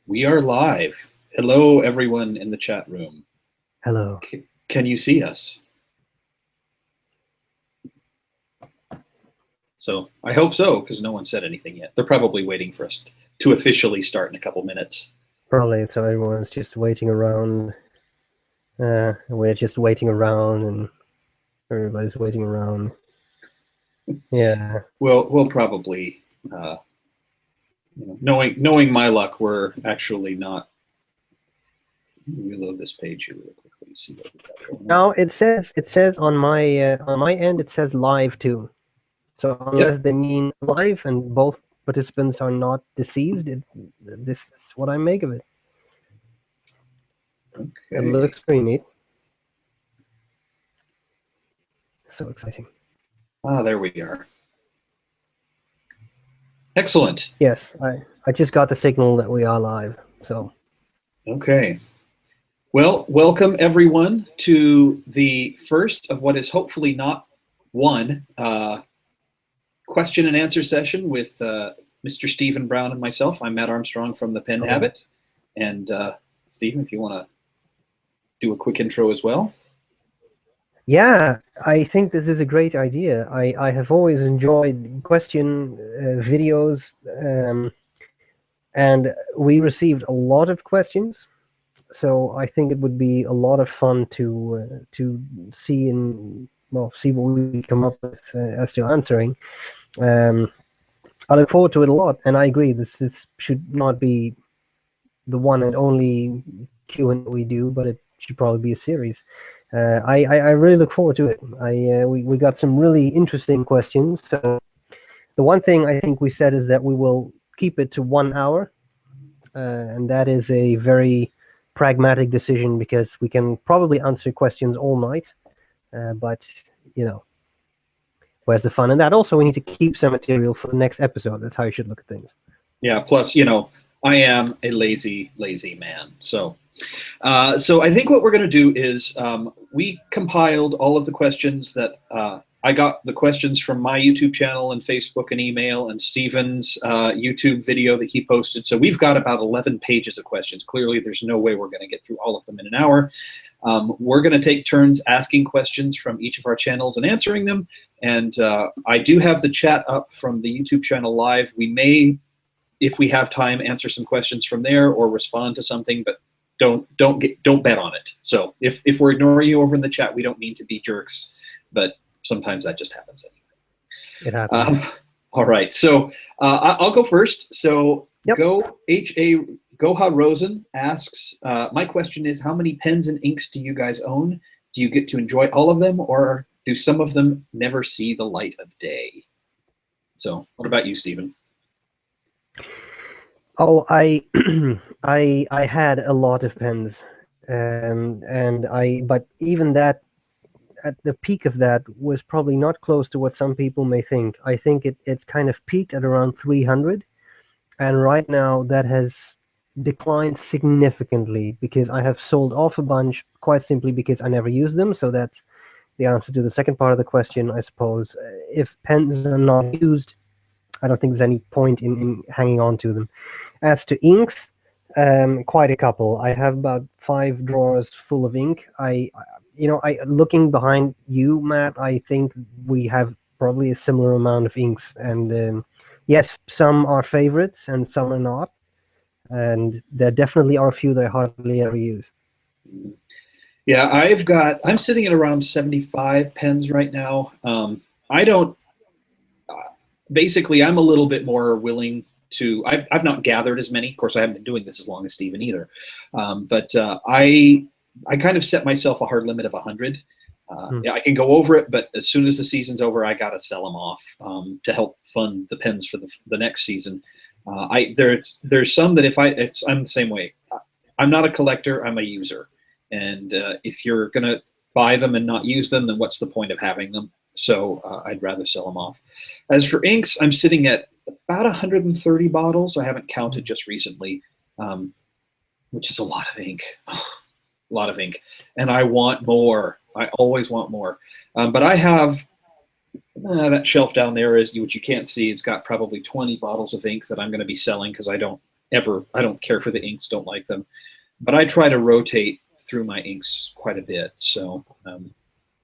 We are live. Hello, everyone in the chat room. Hello. Can you see us? So I hope so, because no one said anything yet. They're probably waiting for us to officially start in a couple minutes. Probably, so everyone's just waiting around. We're just waiting around, and everybody's waiting around. Yeah. We'll probably, knowing my luck, we're actually not. Reload this page here really quickly and see what we got going on. Now it says on my end it says live too. So unless they mean live and both participants are not deceased, this is what I make of it. Okay. It looks pretty neat. So exciting. Ah, there we are. Excellent. Yes, I just got the signal that we are live. So. Okay. Well, welcome everyone to the first of what is hopefully not one question and answer session with Mr. Stephen Brown and myself. I'm Matt Armstrong from the Pen Habit. And Stephen, if you want to do a quick intro as well. Yeah, I think this is a great idea. I have always enjoyed question videos, and we received a lot of questions. So I think it would be a lot of fun to see see what we come up with as to answering. I look forward to it a lot, and I agree. This should not be the one and only Q&A we do, but it should probably be a series. I really look forward to it. We got some really interesting questions. So the one thing I think we said is that we will keep it to 1 hour, and that is a very pragmatic decision because we can probably answer questions all night, but where's the fun in that? Also, we need to keep some material for the next episode. That's how you should look at things. Yeah. Plus, I am a lazy man. So I think what we're going to do is we compiled all of the questions that I got the questions from my YouTube channel and Facebook and email and Stephen's YouTube video that he posted. So we've got about 11 pages of questions. Clearly, there's no way we're going to get through all of them in an hour. We're going to take turns asking questions from each of our channels and answering them. And I do have the chat up from the YouTube channel live. We may, if we have time, answer some questions from there or respond to something, but don't bet on it. So if we're ignoring you over in the chat, we don't mean to be jerks, but sometimes that just happens anyway. It happens. All right, so I'll go first. So yep. Goha Rosen asks, my question is, how many pens and inks do you guys own? Do you get to enjoy all of them, or do some of them never see the light of day? So what about you, Stephen? Oh, I had a lot of pens, but even that, at the peak of that, was probably not close to what some people may think. I think it kind of peaked at around 300, and right now that has declined significantly because I have sold off a bunch, quite simply because I never use them. So that's the answer to the second part of the question, I suppose. If pens are not used, I don't think there's any point in hanging on to them. As to inks, quite a couple. I have about 5 drawers full of ink. Looking behind you, Matt, I think we have probably a similar amount of inks. And yes, some are favorites and some are not. And there definitely are a few that I hardly ever use. Yeah, I'm sitting at around 75 pens right now. Basically, I'm a little bit more willing to, I've not gathered as many. Of course, I haven't been doing this as long as Stephen either. I kind of set myself a hard limit of 100. Yeah, I can go over it, but as soon as the season's over, I got to sell them off to help fund the pens for the next season. There's some that I'm the same way. I'm not a collector, I'm a user. And if you're going to buy them and not use them, then what's the point of having them? So I'd rather sell them off. As for inks, I'm sitting at about 130 bottles. I haven't counted just recently, which is a lot of ink. A lot of ink. And I want more. I always want more. But I have that shelf down there, which you can't see. It's got probably 20 bottles of ink that I'm going to be selling because I don't ever. I don't care for the inks, don't like them, but I try to rotate through my inks quite a bit. So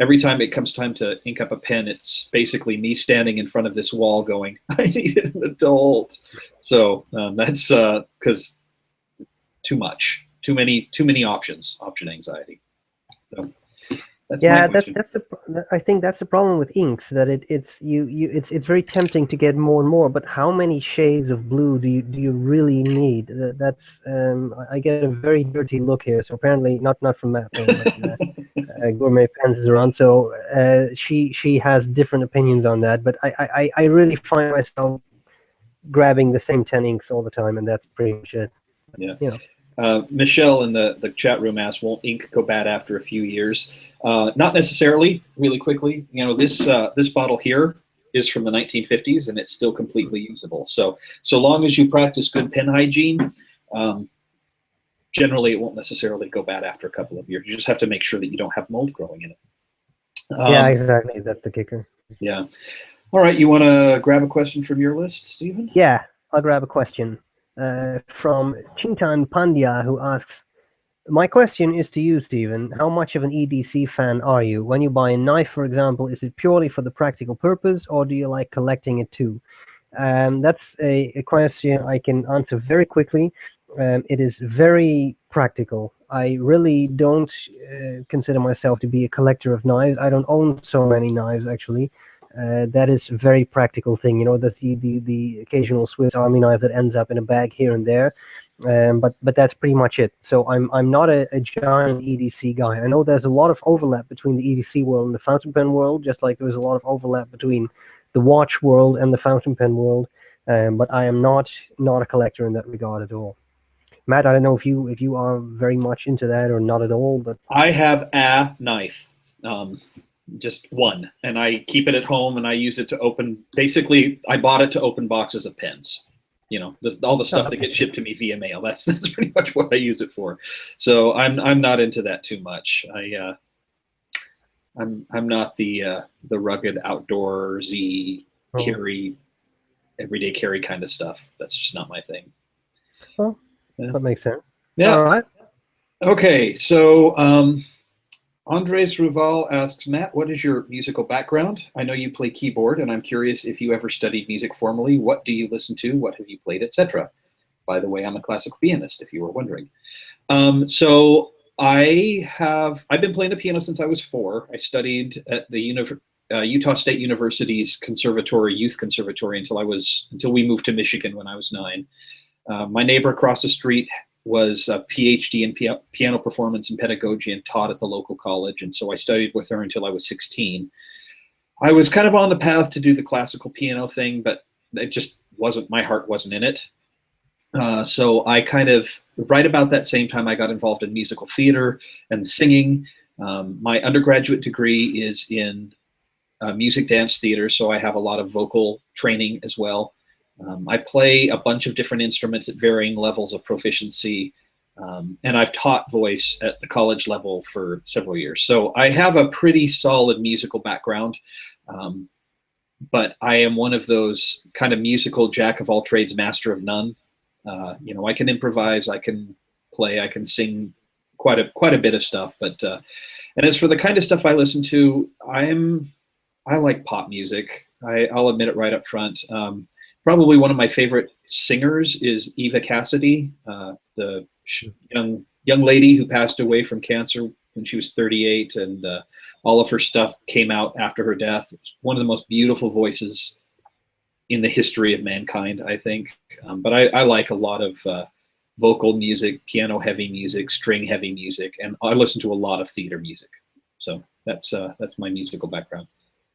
every time it comes time to ink up a pen, it's basically me standing in front of this wall going, I need an adult. So that's because too many options, option anxiety. So that's Yeah, my question. I think that's the problem with inks, that it's very tempting to get more and more, but how many shades of blue do you really need? That's I get a very dirty look here. So apparently not from Matt though, but Gourmet Pens is around. So she has different opinions on that, but I really find myself grabbing the same 10 inks all the time, and that's pretty much it. Yeah. You know. Michelle in the chat room asked, "Won't ink go bad after a few years?" Not necessarily. Really quickly, this bottle here is from the 1950s, and it's still completely usable. So long as you practice good pen hygiene, generally it won't necessarily go bad after a couple of years. You just have to make sure that you don't have mold growing in it. Yeah, exactly. That's the kicker. Yeah. All right. You want to grab a question from your list, Stephen? Yeah, I'll grab a question. From Chintan Pandya, who asks, my question is to you, Stephen. How much of an EDC fan are you? When you buy a knife, for example, is it purely for the practical purpose, or do you like collecting it too? That's a question I can answer very quickly. It is very practical. I really don't consider myself to be a collector of knives. I don't own so many knives, actually. That is a very practical thing. That's the occasional Swiss Army knife that ends up in a bag here and there. But that's pretty much it. So I'm not a giant EDC guy. I know there's a lot of overlap between the EDC world and the fountain pen world, just like there's a lot of overlap between the watch world and the fountain pen world. But I am not a collector in that regard at all. Matt, I don't know if you are very much into that or not at all, but I have a knife. Just one, and I keep it at home, and I use it to open. Basically, I bought it to open boxes of pens. All the stuff that gets shipped to me via mail. That's pretty much what I use it for. So I'm not into that too much. I'm not the rugged outdoorsy everyday carry kind of stuff. That's just not my thing. Well, yeah. That makes sense. Yeah. All right. Okay, so Andres Ruval asks, Matt, what is your musical background? I know you play keyboard, and I'm curious if you ever studied music formally. What do you listen to? What have you played, etc.? By the way, I'm a classical pianist, if you were wondering. So I've been playing the piano since I was 4. I studied at the Utah State University's youth conservatory until we moved to Michigan when I was 9. My neighbor across the street was a PhD in piano performance and pedagogy and taught at the local college. And so I studied with her until I was 16. I was kind of on the path to do the classical piano thing, but it just my heart wasn't in it. So I kind of, right about that same time, I got involved in musical theater and singing. My undergraduate degree is in music dance theater, so I have a lot of vocal training as well. I play a bunch of different instruments at varying levels of proficiency, and I've taught voice at the college level for several years. So I have a pretty solid musical background, but I am one of those kind of musical jack of all trades, master of none. I can improvise, I can play, I can sing quite a bit of stuff. But and as for the kind of stuff I listen to, I like pop music. I'll admit it right up front. Probably one of my favorite singers is Eva Cassidy, the young lady who passed away from cancer when she was 38, and all of her stuff came out after her death. One of the most beautiful voices in the history of mankind, I think. But I like a lot of vocal music, piano-heavy music, string-heavy music, and I listen to a lot of theater music. So that's my musical background.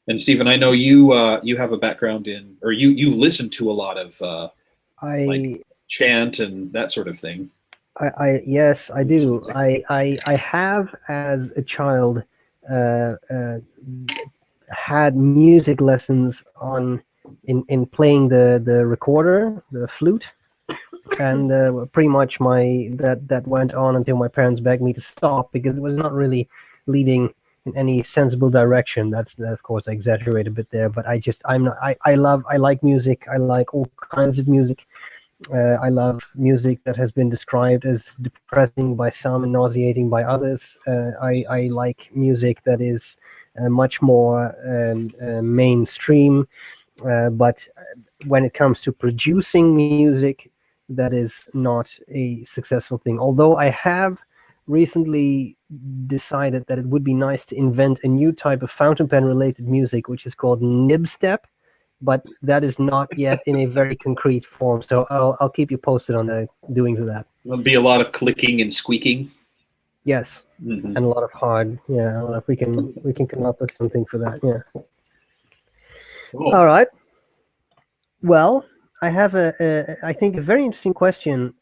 And Stephen, I know you have a background in, or you've listened to a lot of like chant and that sort of thing. Yes, I do. I have, as a child, had music lessons in playing the recorder, the flute, and pretty much that went on until my parents begged me to stop because it was not really leading in any sensible direction. That's of course I exaggerate a bit there, but I like music. I like all kinds of music. I love music that has been described as depressing by some and nauseating by others. I like music that is much more mainstream, but when it comes to producing music, that is not a successful thing. Although I have recently decided that it would be nice to invent a new type of fountain pen related music, which is called Nibs, but that is not yet in a very concrete form. So I'll keep you posted on the doings of that. There'll be a lot of clicking and squeaking. Yes, Mm-hmm. and a lot of hard. Yeah, if we can come up with something for that. Yeah. Cool. All right. Well, I have I think a very interesting question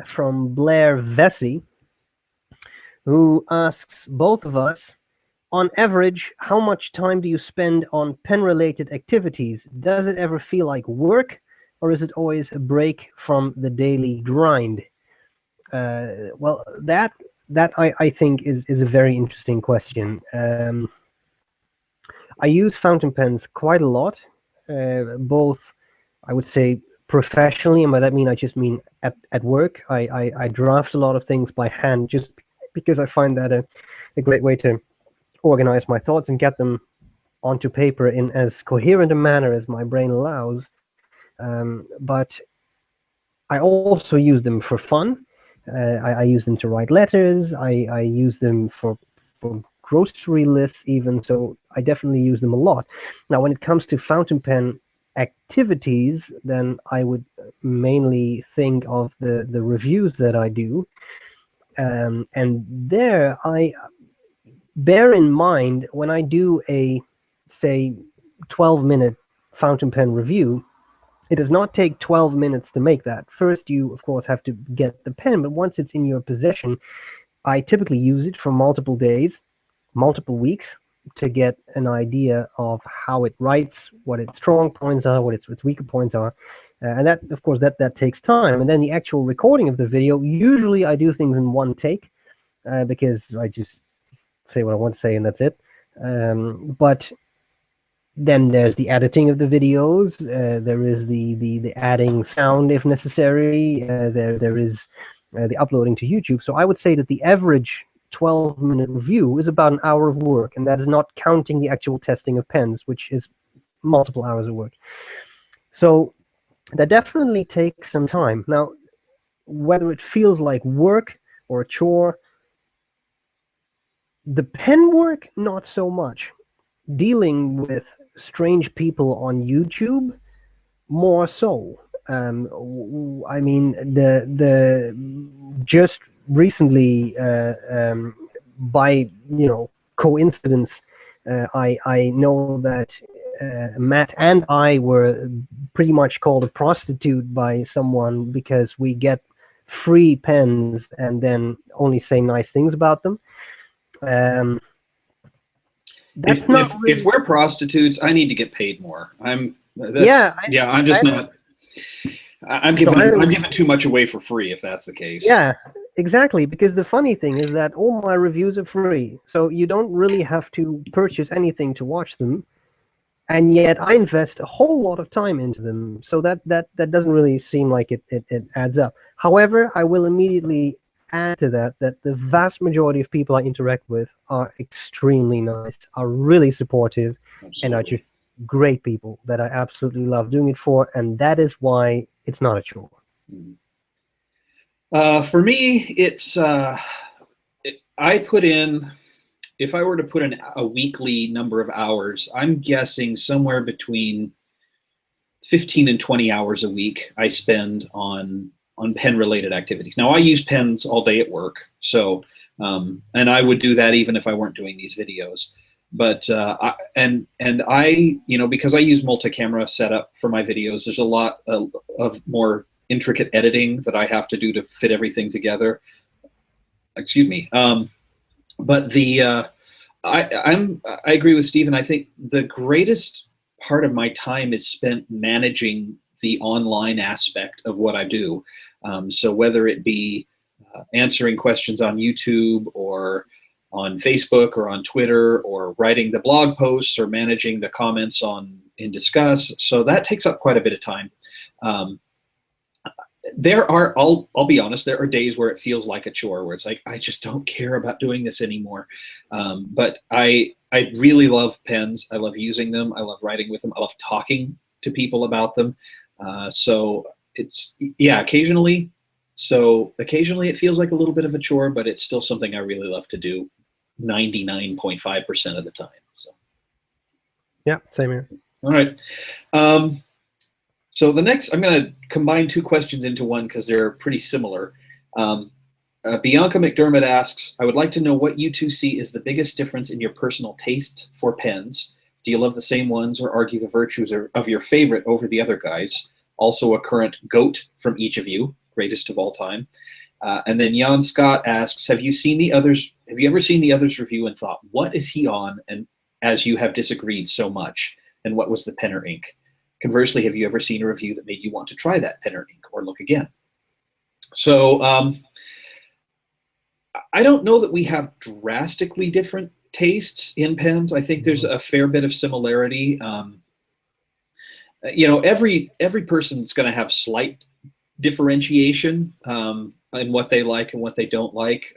from Blair Vesey, who asks both of us, on average, how much time do you spend on pen-related activities? Does it ever feel like work, or is it always a break from the daily grind? Well, that I think is a very interesting question. I use fountain pens quite a lot, both I would say professionally, and by that I just mean at work. I draft a lot of things by hand just because I find that a great way to organize my thoughts and get them onto paper in as coherent a manner as my brain allows. But I also use them for fun. I use them to write letters. I use them for grocery lists even. So I definitely use them a lot. Now, when it comes to fountain pen activities, then I would mainly think of the reviews that I do. And there I bear in mind when I do a, say, 12-minute fountain pen review, it does not take 12 minutes to make that. First, you, of course, have to get the pen, but once it's in your possession, I typically use it for multiple days, multiple weeks, to get an idea of how it writes, what its strong points are, what its weaker points are. And that, of course, that takes time. And then the actual recording of the video, usually I do things in one take because I just say what I want to say and that's it. But then there's the editing of the videos. There is the adding sound if necessary. There is the uploading to YouTube. So I would say that the average 12-minute review is about an hour of work, and that is not counting the actual testing of pens, which is multiple hours of work. So that definitely takes some time. Now, whether it feels like work or a chore, the pen work, not so much. Dealing with strange people on YouTube, more so. I mean, the just recently, by coincidence, I know that Matt and I were pretty much called a prostitute by someone because we get free pens and then only say nice things about them. That's If, not if really. if we're prostitutes, I need to get paid more. I'm just I, not. I'm giving too much away for free if that's the case. Yeah, exactly. Because the funny thing is that all my reviews are free, so you don't really have to purchase anything to watch them. And yet I invest a whole lot of time into them, so that doesn't really seem like it adds up. However, I will immediately add to that the vast majority of people I interact with are extremely nice, are really supportive, and are just great people that I absolutely love doing it for, and that is why it's not a chore. For me, it's I put in, if I were to put in a weekly number of hours, I'm guessing somewhere between 15 and 20 hours a week I spend on pen related activities. Now I use pens all day at work, so and I would do that even if I weren't doing these videos. But I because I use multi-camera setup for my videos, there's a lot of more intricate editing that I have to do to fit everything together. Excuse me. But I agree with Stephen. I think the greatest part of my time is spent managing the online aspect of what I do. So whether it be answering questions on YouTube or on Facebook or on Twitter, or writing the blog posts or managing the comments in Discuss. So that takes up quite a bit of time. I'll be honest, there are days where it feels like a chore, where it's like, I just don't care about doing this anymore. But I really love pens. I love using them. I love writing with them. I love talking to people about them. So it's, yeah, occasionally it feels like a little bit of a chore, but it's still something I really love to do 99.5% of the time. So Yeah, same here. all right. So the next, I'm going to combine two questions into one because they're pretty similar. Bianca McDermott asks, I would like to know what you two see as the biggest difference in your personal tastes for pens. Do you love the same ones or argue the virtues of your favorite over the other guys? Also a current GOAT from each of you, greatest of all time. And then Jan Scott asks, have you ever seen the others review and thought, what is he on? And as you have disagreed so much, and what was the pen or ink? Conversely, have you ever seen a review that made you want to try that pen or ink or look again? So I don't know that we have drastically different tastes in pens. I think there's a fair bit of similarity. Every person's going to have slight differentiation in what they like and what they don't like.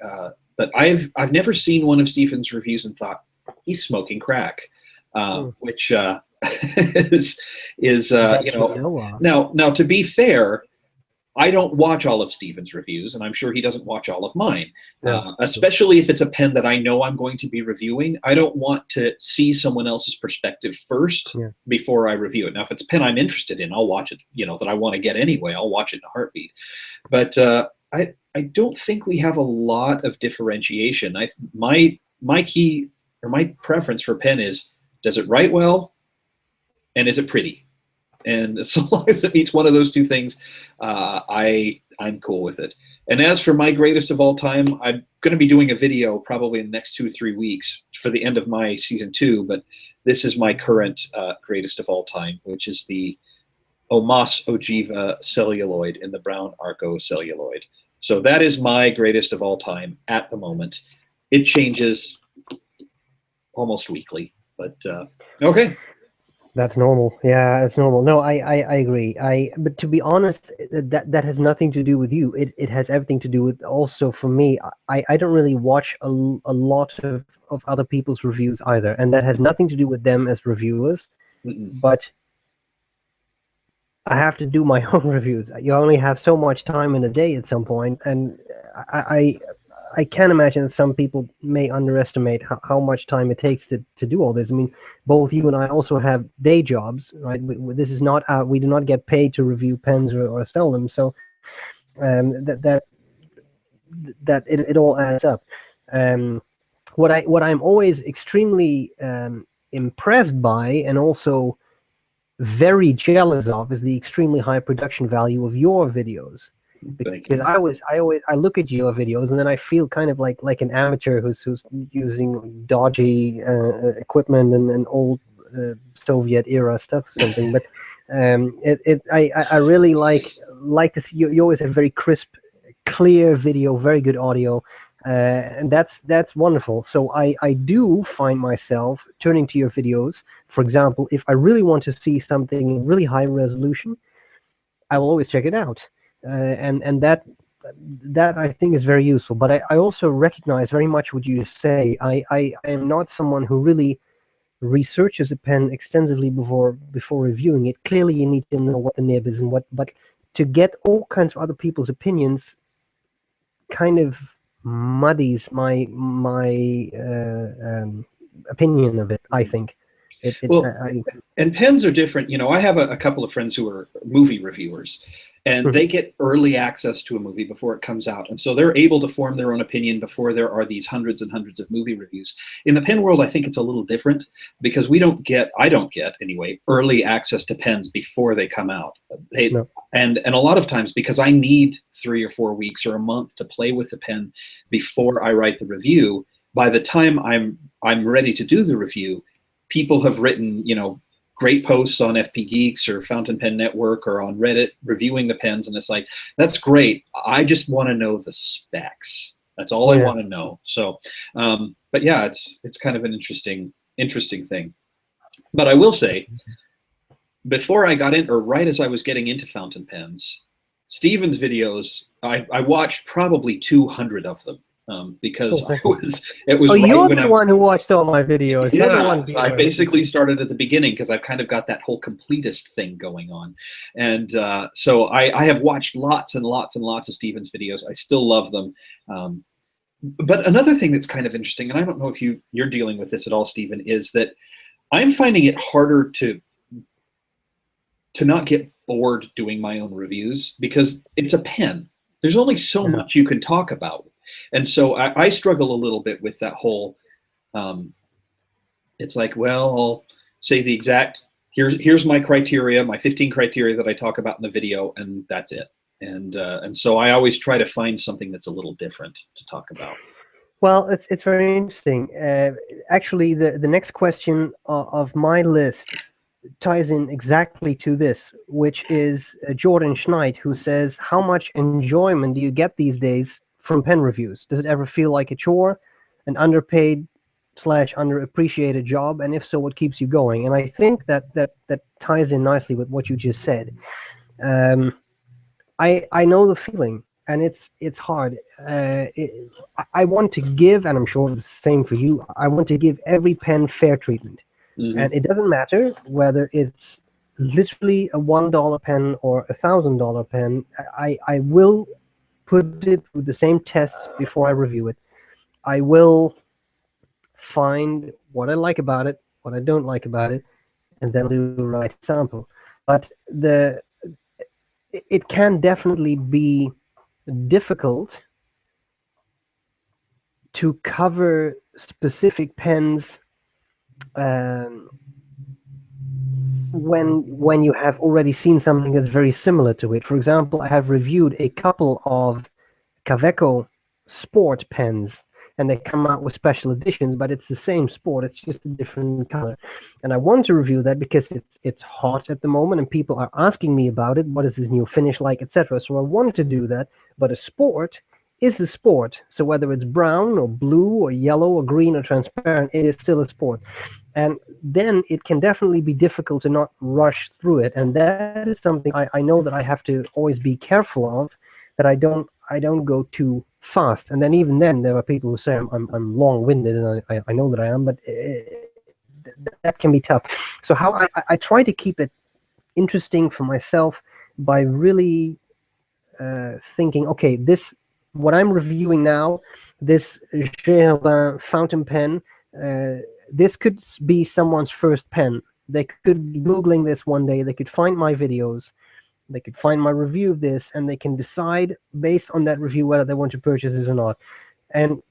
But I've never seen one of Stephen's reviews and thought he's smoking crack, which is now to be fair, I don't watch all of Stephen's reviews, and I'm sure he doesn't watch all of mine, especially if it's a pen that I know I'm going to be reviewing. I don't want to see someone else's perspective first before I review it. Now, if it's a pen I'm interested in, I'll watch it, that I want to get anyway. I'll watch it in a heartbeat. But I don't think we have a lot of differentiation. My key or my preference for pen is, does it write well, and is it pretty? And so long as it meets one of those two things, I'm cool with it. And as for my greatest of all time, I'm going to be doing a video probably in the next 2 or 3 weeks for the end of my season 2. But this is my current greatest of all time, which is the Omas Ogiva celluloid in the brown Arco celluloid. So that is my greatest of all time at the moment. It changes almost weekly, but okay. That's normal. Yeah, it's normal. No, I agree. But to be honest, that has nothing to do with you. It has everything to do with, also for me, I don't really watch a lot of other people's reviews either, and that has nothing to do with them as reviewers. But I have to do my own reviews. You only have so much time in a day at some point, and I can imagine that some people may underestimate how much time it takes to do all this. I mean, both you and I also have day jobs, right? This is not we do not get paid to review pens or sell them, so that it all adds up. What I'm always extremely impressed by, and also very jealous of, is the extremely high production value of your videos. Because I look at your videos and then I feel kind of like an amateur who's using dodgy equipment and old Soviet era stuff or something. But I really like to see you always have very crisp, clear video, very good audio, and that's wonderful. So I do find myself turning to your videos. For example, if I really want to see something in really high resolution, I will always check it out. And that I think is very useful. But I also recognize very much what you say. I am not someone who really researches a pen extensively before reviewing it. Clearly, you need to know what the nib is and what. But to get all kinds of other people's opinions kind of muddies my opinion of it, I think. And pens are different. I have a couple of friends who are movie reviewers, and they get early access to a movie before it comes out. And so they're able to form their own opinion before there are these hundreds and hundreds of movie reviews. In the pen world, I think it's a little different because I don't get anyway, early access to pens before they come out. And a lot of times, because I need 3 or 4 weeks or a month to play with the pen before I write the review, by the time I'm ready to do the review, people have written, great posts on FP Geeks or Fountain Pen Network or on Reddit reviewing the pens, and it's like, that's great. I just want to know the specs. That's all I want to know. So, but yeah, it's kind of an interesting thing. But I will say, before I got in, or right as I was getting into fountain pens, Steven's videos, I watched probably 200 of them because it was Oh, right you're when the one who watched all my videos. You're the one I viewer. basically started at the beginning because I've kind of got that whole completist thing going on. And so I have watched lots and lots and lots of Steven's videos. I still love them. But another thing that's kind of interesting, and I don't know if you're dealing with this at all, Steven, is that I'm finding it harder to not get bored doing my own reviews because it's a pen. There's only so much you can talk about. And so I struggle a little bit with that whole, it's like, well, I'll say the exact, here's my criteria, my 15 criteria that I talk about in the video, and that's it. And so I always try to find something that's a little different to talk about. Well, it's very interesting. Actually, the next question of my list ties in exactly to this, which is Jordan Schneid, who says, how much enjoyment do you get these days from pen reviews? Does it ever feel like a chore, an underpaid / underappreciated job? And if so, what keeps you going? And I think that ties in nicely with what you just said. I know the feeling, and it's hard. I want to give, and I'm sure it's the same for you, I want to give every pen fair treatment. Mm-hmm. And it doesn't matter whether it's literally a $1 pen or a $1,000 pen. I will put it through the same tests before I review it. I will find what I like about it, what I don't like about it, and then do the right sample. But it can definitely be difficult to cover specific pens when you have already seen something that's very similar to it. For example, I have reviewed a couple of Kaweco sport pens, and they come out with special editions, but it's the same sport, it's just a different color. And I want to review that because it's hot at the moment and people are asking me about it. What is this new finish like, etc. So I wanted to do that, but a sport is a sport. So whether it's brown or blue or yellow or green or transparent, it is still a sport. And then it can definitely be difficult to not rush through it. And that is something I know that I have to always be careful of, that I don't go too fast. And then even then, there are people who say I'm long-winded, and I know that I am, but that can be tough. So how I try to keep it interesting for myself by really thinking, okay, what I'm reviewing now, this SBREBrown fountain pen, this could be someone's first pen. They could be Googling this one day, they could find my videos, they could find my review of this, and they can decide based on that review whether they want to purchase this or not. And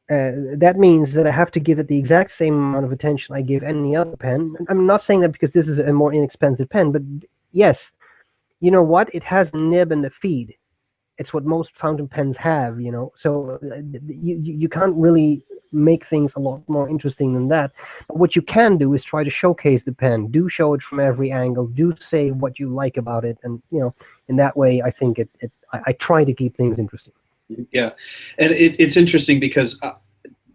that means that I have to give it the exact same amount of attention I give any other pen. I'm not saying that because this is a more inexpensive pen, but yes, you know what? It has a nib and a feed. It's what most fountain pens have, you know. So you can't really make things a lot more interesting than that. But what you can do is try to showcase the pen. Do show it from every angle. Do say what you like about it, and you know, in that way, I think I try to keep things interesting. Yeah, and it's interesting because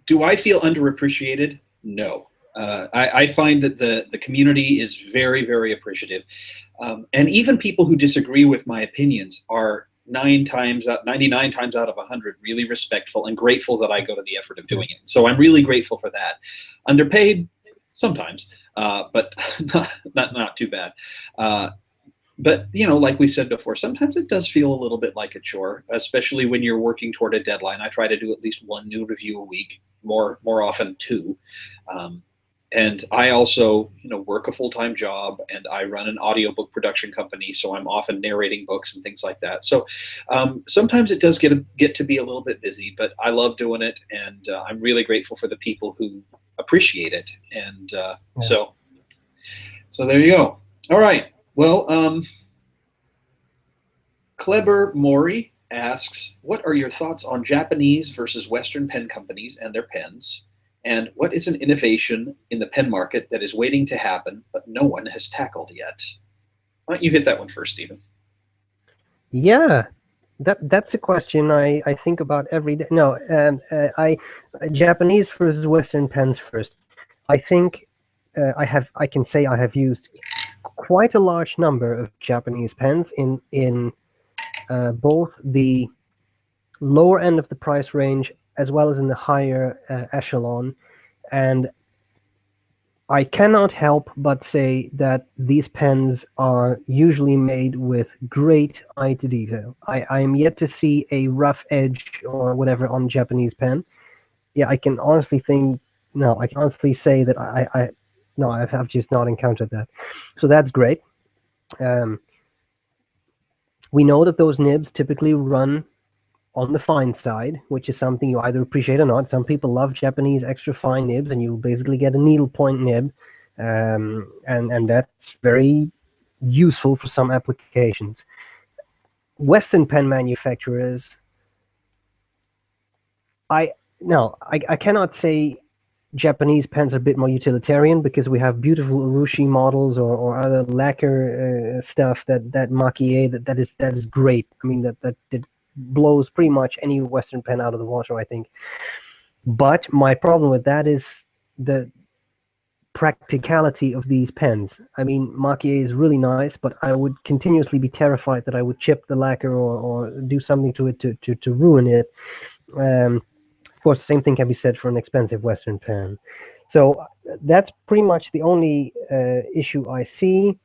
do I feel underappreciated? No. I find that the community is very, very appreciative, and even people who disagree with my opinions are 99 times out of 100 really respectful and grateful that I go to the effort of doing it. So I'm really grateful for that. Underpaid sometimes, but not too bad. But you know, like we said before, sometimes it does feel a little bit like a chore, especially when you're working toward a deadline. I try to do at least one new review a week, more often two. And I also, you know, work a full-time job, and I run an audiobook production company, so I'm often narrating books and things like that. So sometimes it does get to be a little bit busy, but I love doing it, and I'm really grateful for the people who appreciate it. And so there you go. All right. Well, Kleber Mori asks, what are your thoughts on Japanese versus Western pen companies and their pens? And what is an innovation in the pen market that is waiting to happen, but no one has tackled yet? Why don't you hit that one first, Stephen? Yeah, that's a question I think about every day. No, Japanese versus Western pens first. I think I can say I have used quite a large number of Japanese pens in both the lower end of the price range as well as in the higher echelon. And I cannot help but say that these pens are usually made with great eye to detail. I am yet to see a rough edge or whatever on Japanese pen. Yeah, I can honestly say that I've just not encountered that. So that's great. We know that those nibs typically run on the fine side, which is something you either appreciate or not. Some people love Japanese extra fine nibs, and you'll basically get a needlepoint nib, and that's very useful for some applications. Western pen manufacturers, I cannot say Japanese pens are a bit more utilitarian because we have beautiful urushi models or other lacquer stuff that Maki-E that is great. I mean that blows pretty much any Western pen out of the water, I think. But my problem with that is the practicality of these pens. I mean, Maki-E is really nice, but I would continuously be terrified that I would chip the lacquer or do something to it to ruin it. Of course, the same thing can be said for an expensive Western pen. So that's pretty much the only issue I see.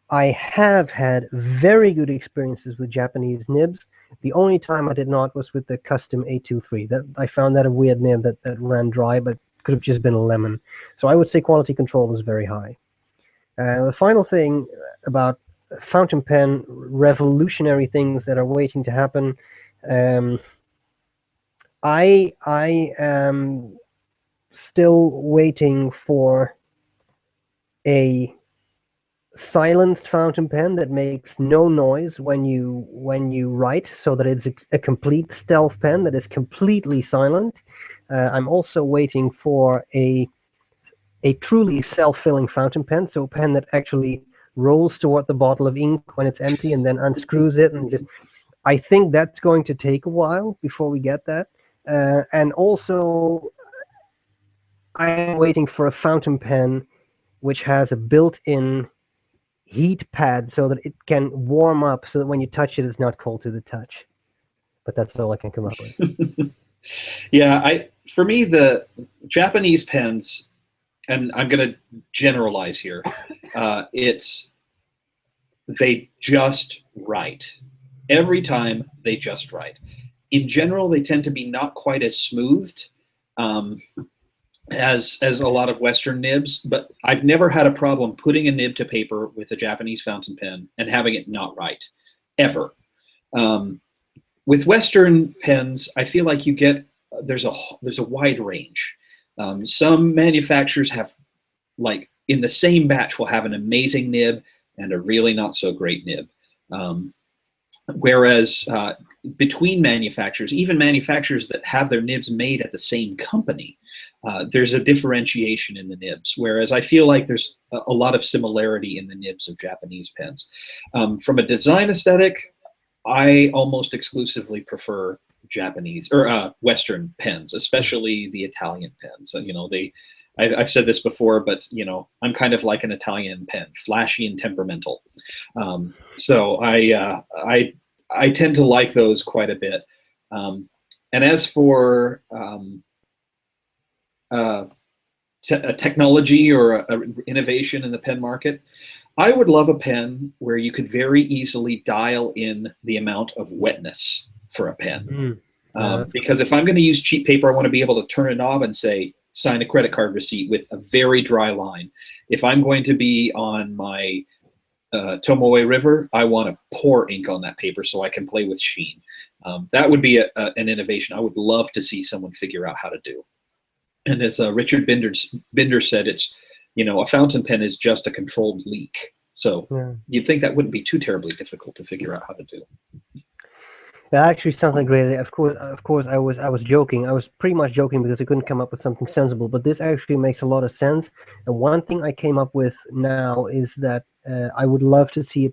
I have had very good experiences with Japanese nibs. The only time I did not was with the custom 823. That I found that a weird nib that ran dry, but could have just been a lemon. So I would say quality control was very high. The final thing about fountain pen revolutionary things that are waiting to happen. I am still waiting for a silenced fountain pen that makes no noise when you write, so that it's a complete stealth pen that is completely silent. I'm also waiting for a truly self-filling fountain pen, so a pen that actually rolls toward the bottle of ink when it's empty and then unscrews it, and just I think that's going to take a while before we get that. And also I'm waiting for a fountain pen which has a built-in heat pad so that it can warm up so that when you touch it, it's not cold to the touch. But that's all I can come up with. Yeah, for me, the Japanese pens, and I'm going to generalize here, they just write. Every time they just write. In general, they tend to be not quite as smoothed as a lot of Western nibs, but I've never had a problem putting a nib to paper with a Japanese fountain pen and having it not write, ever. With Western pens, I feel like there's a wide range. Some manufacturers have, like, in the same batch will have an amazing nib and a really not so great nib. Whereas between manufacturers, even manufacturers that have their nibs made at the same company, there's a differentiation in the nibs, whereas I feel like there's a lot of similarity in the nibs of Japanese pens. From a design aesthetic, I almost exclusively prefer Japanese or Western pens, especially the Italian pens. You know, I've said this before, but you know, I'm kind of like an Italian pen, flashy and temperamental. So I tend to like those quite a bit. And as for a technology or a innovation in the pen market, I would love a pen where you could very easily dial in the amount of wetness for a pen. Because if I'm going to use cheap paper, I want to be able to turn a knob and say, sign a credit card receipt with a very dry line. If I'm going to be on my Tomoe River, I want to pour ink on that paper so I can play with sheen. That would be an innovation I would love to see someone figure out how to do. And as Richard Binder said, it's, you know, a fountain pen is just a controlled leak. So you'd think that wouldn't be too terribly difficult to figure out how to do. That actually sounds like great. Of course, I was joking. I was pretty much joking because I couldn't come up with something sensible. But this actually makes a lot of sense. And one thing I came up with now is that I would love to see a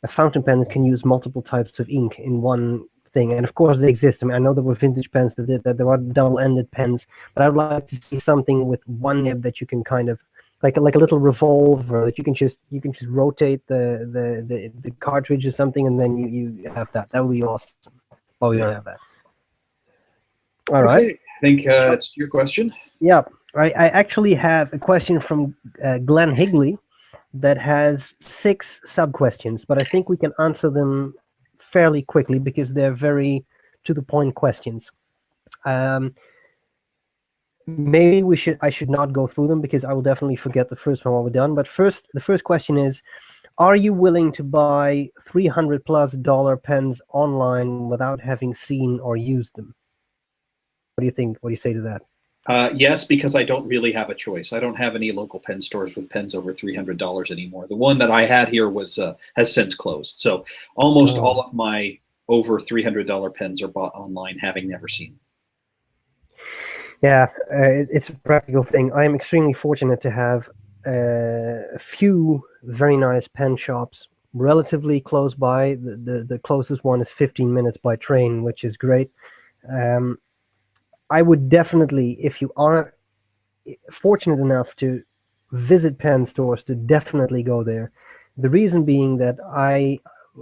fountain pen that can use multiple types of ink in one thing. And of course, they exist. I mean, I know there were vintage pens that did that. There are double-ended pens, but I'd like to see something with one nib that you can kind of like a little revolver that you can just rotate the cartridge or something, and then you have that. That would be awesome. Oh, we don't have that. All right. Okay, I think it's your question. Yeah, I actually have a question from Glenn Higley that has 6 sub-questions, but I think we can answer them fairly quickly because they're very to-the-point questions. Maybe I should not go through them because I will definitely forget the first one while we're done. But the first question is, are you willing to buy $300+ pens online without having seen or used them? What do you think? What do you say to that? Yes, because I don't really have a choice. I don't have any local pen stores with pens over $300 anymore. The one that I had here was has since closed. So almost all of my over $300 pens are bought online, having never seen. Yeah, it's a practical thing. I am extremely fortunate to have a few very nice pen shops relatively close by. The closest one is 15 minutes by train, which is great. I would definitely, if you are fortunate enough to visit pen stores, to definitely go there. The reason being that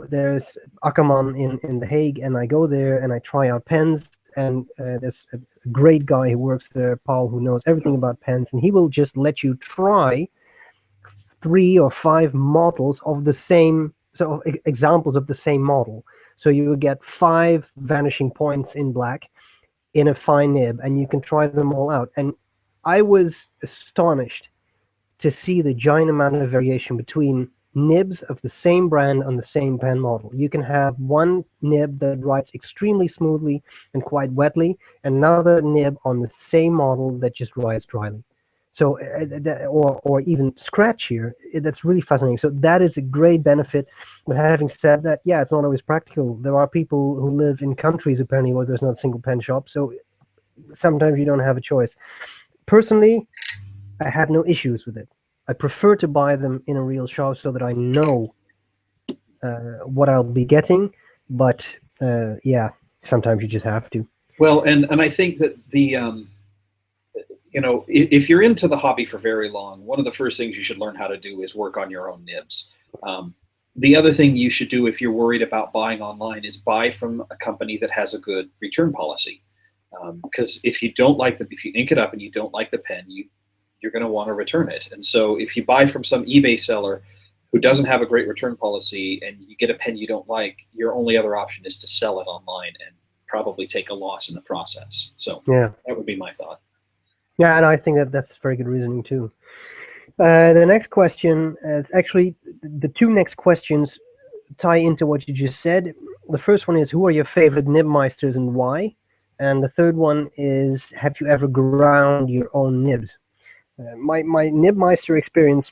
there's Akkerman in The Hague, and I go there and I try out pens, and there's a great guy who works there, Paul, who knows everything about pens, and he will just let you try 3 or 5 models of the same, so examples of the same model. So you will get 5 vanishing points in black in a fine nib, and you can try them all out. And I was astonished to see the giant amount of variation between nibs of the same brand on the same pen model. You can have one nib that writes extremely smoothly and quite wetly, another nib on the same model that just writes dryly. So, or even scratchier. That's really fascinating. So that is a great benefit. But having said that, yeah, it's not always practical. There are people who live in countries apparently where there's not a single pen shop. So sometimes you don't have a choice. Personally, I have no issues with it. I prefer to buy them in a real shop so that I know what I'll be getting. But yeah, sometimes you just have to. Well, and I think that if you're into the hobby for very long, one of the first things you should learn how to do is work on your own nibs. The other thing you should do if you're worried about buying online is buy from a company that has a good return policy. Because if you ink it up and you don't like the pen, you're going to want to return it. And so if you buy from some eBay seller who doesn't have a great return policy and you get a pen you don't like, your only other option is to sell it online and probably take a loss in the process. So yeah, that would be my thought. Yeah, and I think that's very good reasoning too. The next question, actually, the 2 next questions tie into what you just said. The first one is, who are your favorite nibmeisters and why? And the third one is, have you ever ground your own nibs? My nibmeister experience,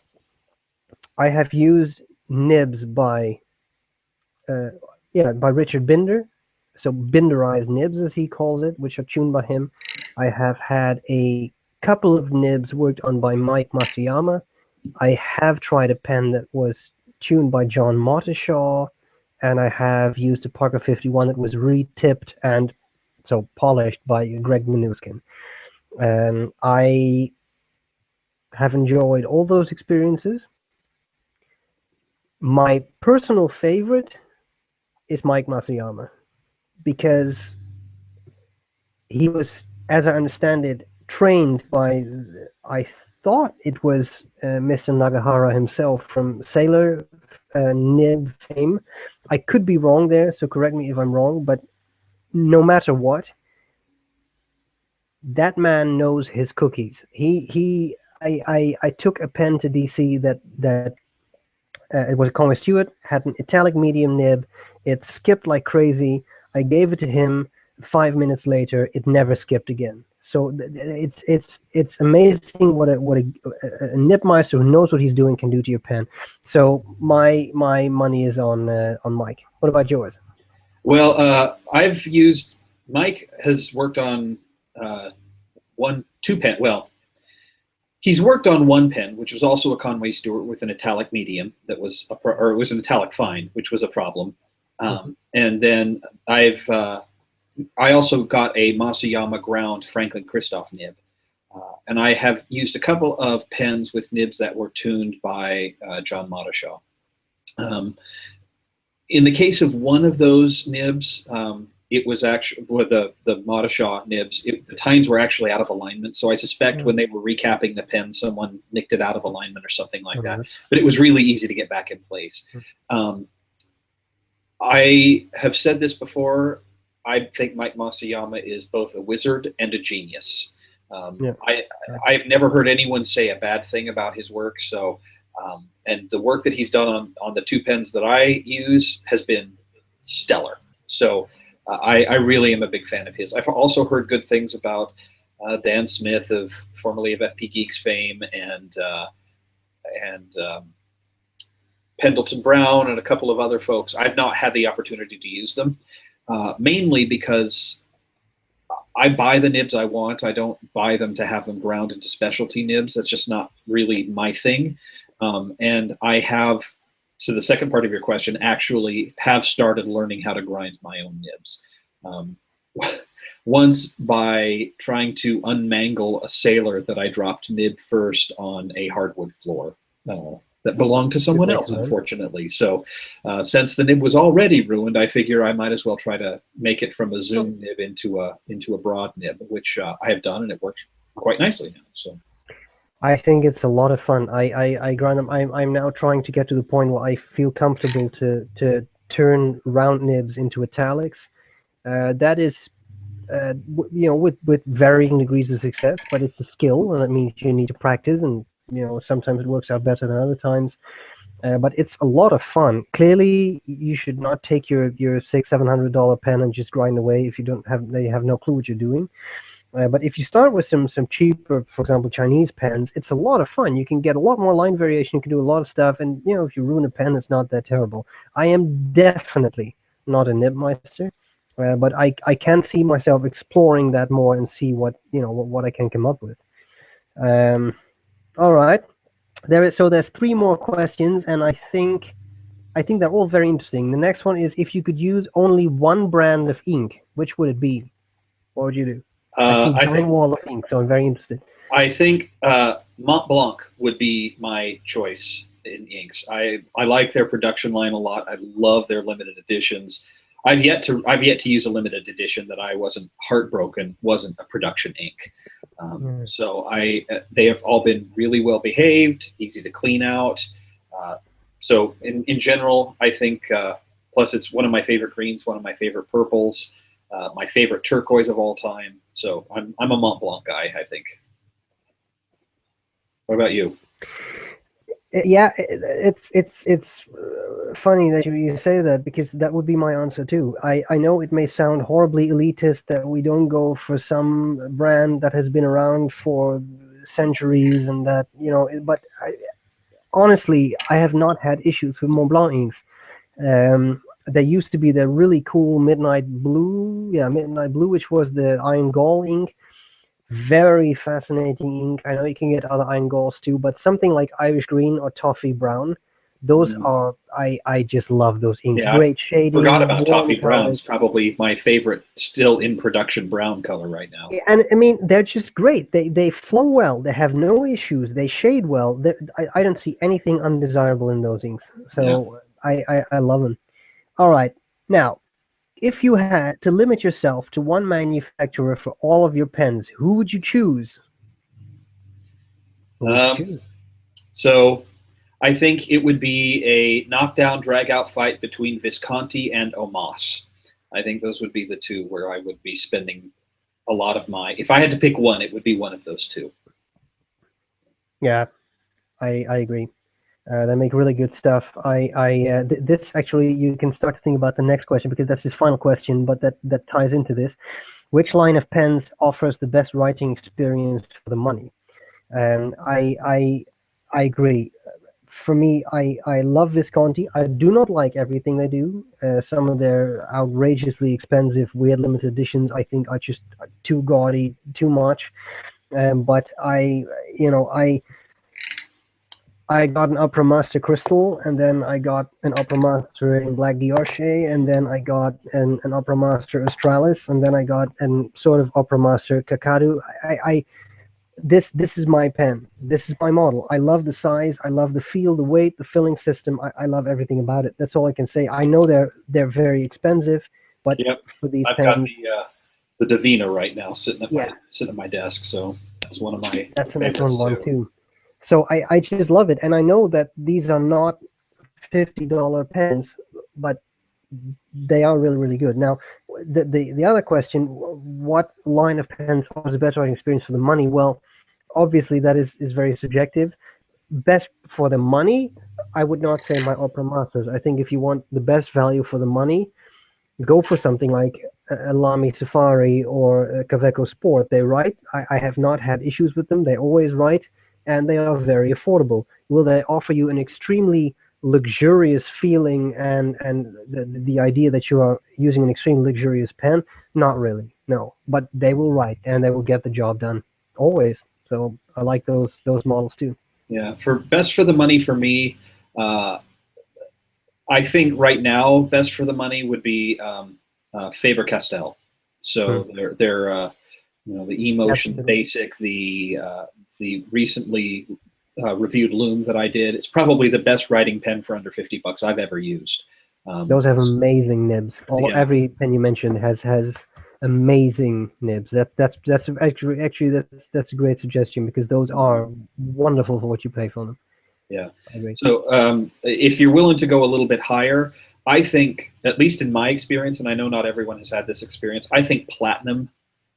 I have used nibs by Richard Binder, so binderized nibs as he calls it, which are tuned by him. I have had a couple of nibs worked on by Mike Masuyama. I have tried a pen that was tuned by John Mottershaw, and I have used a Parker 51 that was re-tipped and so polished by Greg Minuskin. I have enjoyed all those experiences. My personal favorite is Mike Masuyama because he was, as I understand it, trained by, I thought it was Mr. Nagahara himself from Sailor nib fame. I could be wrong there, so correct me if I'm wrong, but no matter what, that man knows his cookies. I took a pen to DC that it was a Conway Stewart, had an italic medium nib. It skipped like crazy. I gave it to him. 5 minutes later, it never skipped again. So it's amazing what a nibmeister who knows what he's doing can do to your pen. So my money is on Mike. What about yours? Well, Mike has worked on two pen. Well, he's worked on one pen, which was also a Conway Stewart with an italic medium that was it was an italic fine, which was a problem. And then I also got a Masuyama ground Franklin Christoph nib, And I have used a couple of pens with nibs that were tuned by John Mottishaw. In the case of one of those nibs, it was actually with the Mottishaw nibs, the tines were actually out of alignment. So I suspect when they were recapping the pen, someone nicked it out of alignment or something like that. But it was really easy to get back in place. I have said this before. I think Mike Masayama is both a wizard and a genius. I've never heard anyone say a bad thing about his work. So, and the work that he's done on the two pens that I use has been stellar. So I really am a big fan of his. I've also heard good things about Dan Smith, formerly of FP Geeks fame, and Pendleton Brown and a couple of other folks. I've not had the opportunity to use them, mainly because I buy the nibs I want. I don't buy them to have them ground into specialty nibs. That's just not really my thing. And I have, to the second part of your question, actually have started learning how to grind my own nibs. Once by trying to unmangle a sailor that I dropped nib first on a hardwood floor. That belonged to someone else, unfortunately. So since the nib was already ruined, I figure I might as well try to make it from a zoom nib into a broad nib, which I have done, and it works quite nicely now. So I think it's a lot of fun. I grind them. I'm now trying to get to the point where I feel comfortable to turn round nibs into italics. That is, with varying degrees of success, but it's a skill, and that means you need to practice, and sometimes it works out better than other times. But it's a lot of fun. Clearly, you should not take your $600-700 pen and just grind away if you have no clue what you're doing. But if you start with some cheaper, for example, Chinese pens, it's a lot of fun. You can get a lot more line variation. You can do a lot of stuff, and if you ruin a pen, it's not that terrible. I am definitely not a nib meister, but I can see myself exploring that more and see what I can come up with. All right, there's 3 more questions, and I think they're all very interesting. The next one is, if you could use only one brand of ink, which would it be? What would you do? I think wall of ink, so I'm very interested. I think Mont Blanc would be my choice in inks. I like their production line a lot. I love their limited editions. I've yet to use a limited edition that I wasn't heartbroken wasn't a production ink. So they have all been really well behaved, easy to clean out. So in general, I think, plus it's one of my favorite greens, one of my favorite purples, my favorite turquoise of all time. So I'm a Mont Blanc guy, I think. What about you? Yeah, it's funny that you say that, because that would be my answer too. I know it may sound horribly elitist that we don't go for some brand that has been around for centuries, and that but honestly, I have not had issues with Mont Blanc inks. There used to be the really cool Midnight Blue, which was the Iron Gall ink. Very fascinating ink. I know you can get other Iron Galls too, but something like Irish Green or Toffee Brown, those are, I just love those inks. Yeah, great shading. Forgot about Toffee Brown. It's probably my favorite still in production brown color right now. And I mean, they're just great. They flow well. They have no issues. They shade well. I don't see anything undesirable in those inks. So yeah. I love them. All right. Now, if you had to limit yourself to one manufacturer for all of your pens, who would you choose? So I think it would be a knockdown, drag-out fight between Visconti and Omas. I think those would be the two where I would be spending a lot of my... If I had to pick one, it would be one of those two. Yeah, I agree. They make really good stuff. This actually, you can start to think about the next question, because that's his final question, but that ties into this. Which line of pens offers the best writing experience for the money? And I agree. For me, I love Visconti. I do not like everything they do. Some of their outrageously expensive, weird limited editions, I think, are just too gaudy, too much. But I got an Opera Master Crystal, and then I got an Opera Master in Black Guilloche, and then I got an Opera Master Australis, and then I got an sort of Opera Master Kakadu. this is my pen. This is my model. I love the size. I love the feel, the weight, the filling system. I love everything about it. That's all I can say. I know they're very expensive, but Yep. for these I've got pens, the Davina right now sitting at yeah, my desk. So that's one of my that's an excellent favorites one too. too. So I just love it, and I know that these are not $50 pens, but they are really really good. Now, the other question: what line of pens offers a better writing experience for the money? Well, obviously that is very subjective. Best for the money, I would not say my Opera Masters. I think if you want the best value for the money, go for something like a Lamy Safari or a Kaweco Sport. They write. I have not had issues with them. They always write, and they are very affordable. Will they offer you an extremely luxurious feeling and the idea that you are using an extremely luxurious pen? Not really, no. But they will write and they will get the job done always. So I like those models too. Yeah, for best for the money for me, uh, I think right now best for the money would be Faber Castell. Hmm. So they're the That's a emotion good one. basic, the recently reviewed loom that I did. It's probably the best writing pen for under $50 I've ever used. Those have amazing nibs. Yeah, Every pen you mentioned has amazing nibs. That's actually that's a great suggestion because those are wonderful for what you pay for them. yeah. I agree. So if you're willing to go a little bit higher, I think, at least in my experience, and I know not everyone has had this experience, I think platinum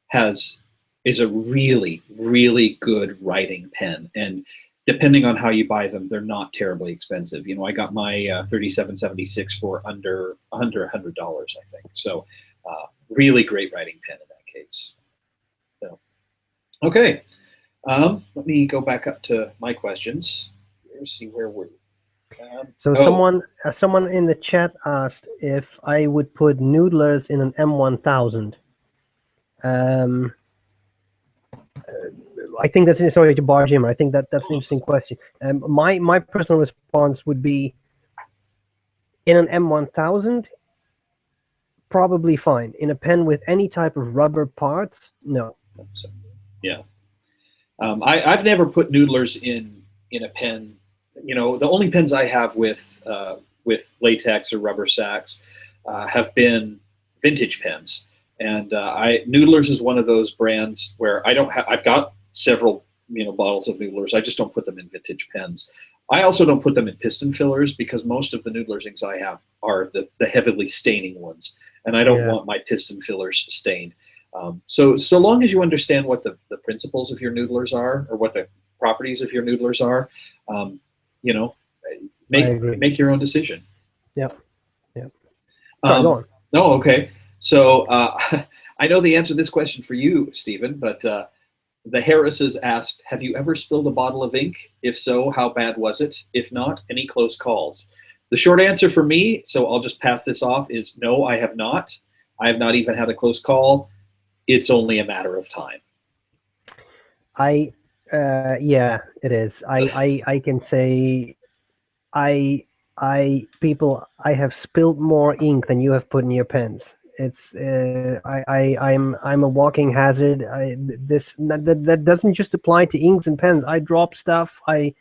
has is a really really good writing pen, and depending on how you buy them, they're not terribly expensive. I got my 3776 for under $100, I think. So really great writing pen in that case. So okay, let me go back up to my questions. Let's see where we're. So Oh, someone in the chat asked if I would put noodlers in an M1000. Um, I think that's sorry to barge in. I think that's an interesting question. My personal response would be in an M1000, probably fine. In a pen with any type of rubber parts, no. so, yeah. I've never put noodlers in a pen. The only pens I have with latex or rubber sacks have been vintage pens, and I Noodlers is one of those brands where I don't have. I've got several bottles of Noodlers. I just don't put them in vintage pens. I also don't put them in piston fillers because most of the Noodlers inks I have are the heavily staining ones, and I don't Yeah, want my piston fillers stained. So long as you understand what the principles of your noodlers are, or what the properties of your noodlers are, um, you know, I make agree. make your own decision. Yep, yep. Sorry, go Um, on. no, okay. So I know the answer to this question for you, Stephen, but the Harrises asked, "Have you ever spilled a bottle of ink? If so, how bad was it? If not, any close calls?" The short answer for me, so I'll just pass this off, is no, I have not. I have not even had a close call. It's only a matter of time. I yeah, it is. I can say I I have spilled more ink than you have put in your pens. It's I'm a walking hazard. That doesn't just apply to inks and pens. I drop stuff. I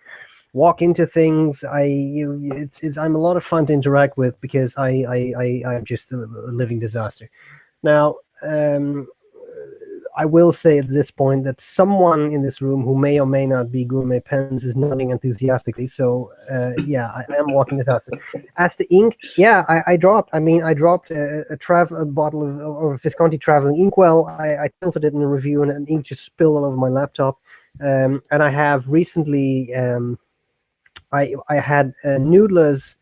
walk into things. It's I'm a lot of fun to interact with because I'm just a living disaster. Now, I will say at this point that someone in this room who may or may not be Gourmet Pens is nodding enthusiastically. So yeah, I am walking this out. As the ink, yeah, I dropped. I mean, I dropped a bottle of Visconti Traveling Inkwell. I tilted it in a review, and ink just spilled all over my laptop. And I have recently, I had Noodler's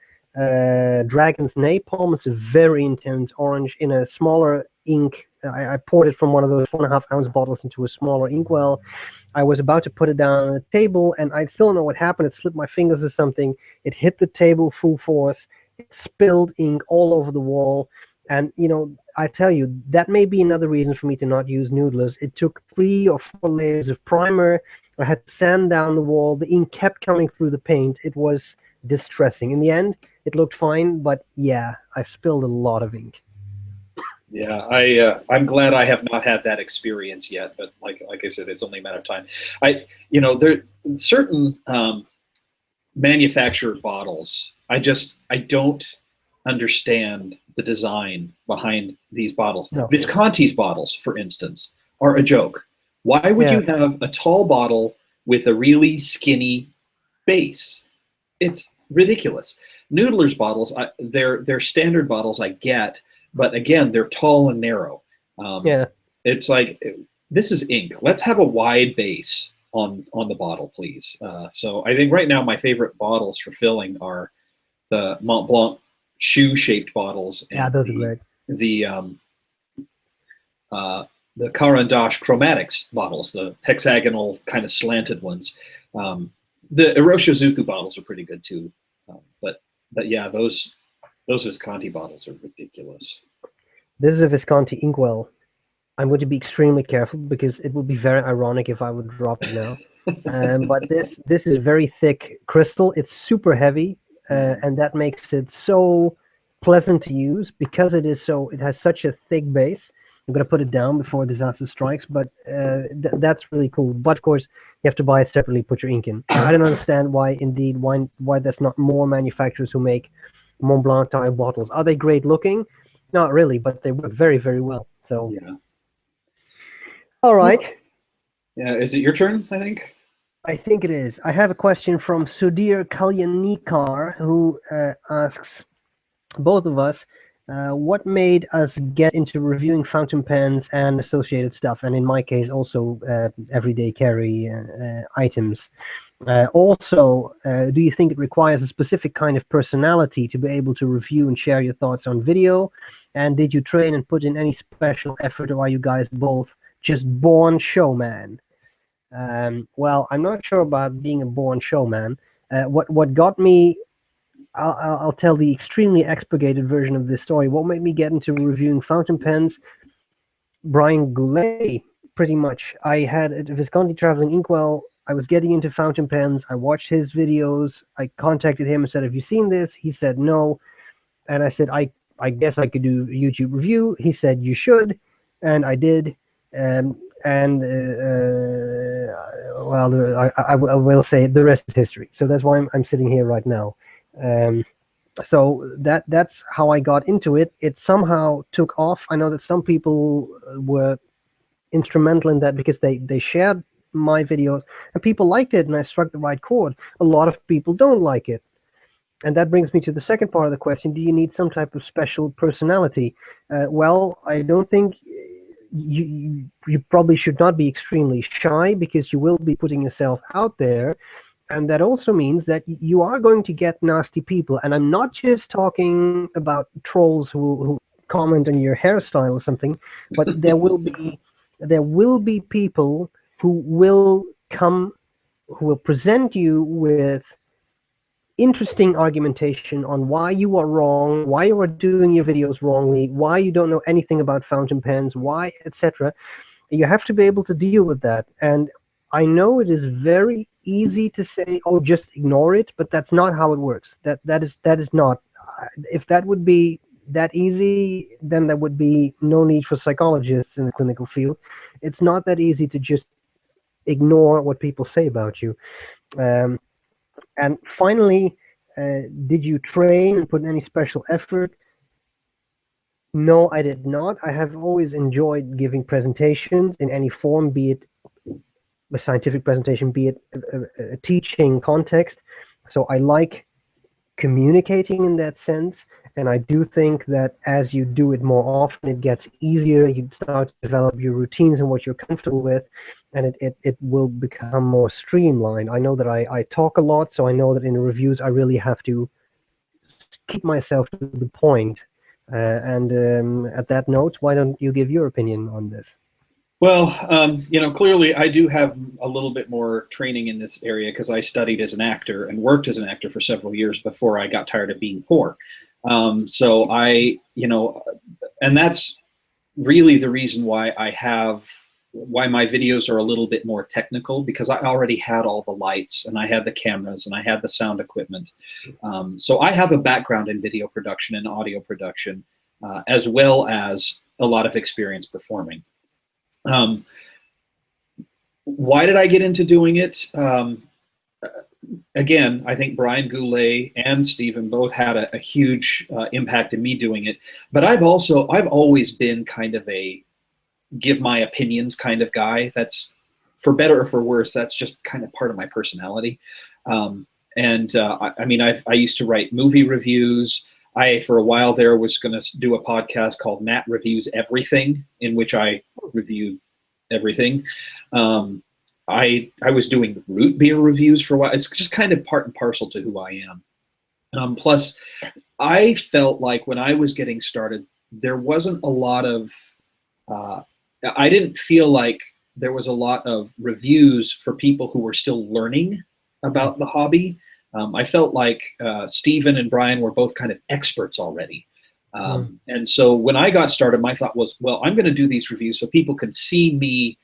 Dragon's Napalm. It's a very intense orange in a smaller ink. I poured it from one of those 4.5 ounce bottles into a smaller inkwell. I was about to put it down on the table, and I still don't know what happened. It slipped my fingers or something. It hit the table full force. It spilled ink all over the wall. And, I tell you, that may be another reason for me to not use Noodlers. It took 3 or 4 layers of primer. I had sand down the wall. The ink kept coming through the paint. It was distressing. In the end, it looked fine, but yeah, I've spilled a lot of ink. Yeah, I'm glad I have not had that experience yet, but like I said, it's only a matter of time. There certain manufactured bottles. I don't understand the design behind these bottles. No. Visconti's bottles, for instance, are a joke. Why would Yeah. you have a tall bottle with a really skinny base? It's ridiculous. Noodler's bottles, they're standard bottles, I get, but again, they're tall and narrow. Yeah. It's like, this is ink. Let's have a wide base on the bottle, please. So I think right now my favorite bottles for filling are the Mont Blanc shoe-shaped bottles Yeah, and those are great. the uh, the Caran d'Ache chromatics bottles, the hexagonal kind of slanted ones. The Iroshizuku bottles are pretty good too, but yeah, those Visconti bottles are ridiculous. This is a Visconti inkwell. I'm going to be extremely careful because it would be very ironic if I would drop it now. But this is very thick crystal. It's super heavy, and that makes it so pleasant to use because it has such a thick base. I'm going to put it down before disaster strikes, but that's really cool. But of course, you have to buy it separately, put your ink in. I don't understand why there's not more manufacturers who make Mont Blanc type bottles. Are they great looking? Not really, but they work very, very well. So, Yeah. all right. Yeah. Is it your turn? I think. I think it is. I have a question from Sudhir Kalyanikar, who asks both of us, what made us get into reviewing fountain pens and associated stuff, and in my case also everyday carry items. Also, do you think it requires a specific kind of personality to be able to review and share your thoughts on video? And did you train and put in any special effort, or are you guys both just born showman? Well, I'm not sure about being a born showman. What got me, I'll tell the extremely expurgated version of this story. What made me get into reviewing fountain pens? Brian Goulet, pretty much. I had a Visconti traveling inkwell. I was getting into fountain pens. I watched his videos. I contacted him and said, "Have you seen this?" He said no, and I said, "I guess I could do a YouTube review." He said, "You should," and I did. And well, I will say the rest is history. So that's why I'm sitting here right now. So that's how I got into it. It somehow took off. I know that some people were instrumental in that because they shared my videos and people liked it, and I struck the right chord. A lot of people don't like it. And that brings me to the second part of the question. Do you need some type of special personality? Well, I don't think you probably should not be extremely shy because you will be putting yourself out there. And that also means that you are going to get nasty people. And I'm not just talking about trolls who comment on your hairstyle or something, but there will be people who will present you with interesting argumentation on why you are wrong, why you are doing your videos wrongly, why you don't know anything about fountain pens, why, etc. You have to be able to deal with that. And I know it is very easy to say, "Oh, just ignore it," but that's not how it works. That is not. If that would be that easy, then there would be no need for psychologists in the clinical field. It's not that easy to just ignore what people say about you. And finally, did you train and put any special effort? No, I did not. I have always enjoyed giving presentations in any form, be it a scientific presentation, be it a teaching context. So I like communicating in that sense. And I do think that as you do it more often, it gets easier. You start to develop your routines and what you're comfortable with, and it will become more streamlined. I know that I talk a lot, so I know that in the reviews I really have to keep myself to the point. At that note, why don't you give your opinion on this? Well, clearly I do have a little bit more training in this area because I studied as an actor and worked as an actor for several years before I got tired of being poor. So and that's really the reason why why my videos are a little bit more technical, because I already had all the lights and I had the cameras and I had the sound equipment. So I have a background in video production and audio production, as well as a lot of experience performing. Why did I get into doing it? Again, I think Brian Goulet and Stephen both had a huge impact in me doing it. But I've always been kind of a give my opinions kind of guy. That's, for better or for worse, that's just kind of part of my personality. I mean, I used to write movie reviews. I, for a while there, was going to do a podcast called Matt Reviews Everything, in which I reviewed everything. I was doing root beer reviews for a while. It's just kind of part and parcel to who I am. Plus, I felt like when I was getting started, there wasn't a lot of, I didn't feel like there was a lot of reviews for people who were still learning about the hobby. I felt like Stephen and Brian were both kind of experts already. And so when I got started, my thought was, well, I'm going to do these reviews so people can see me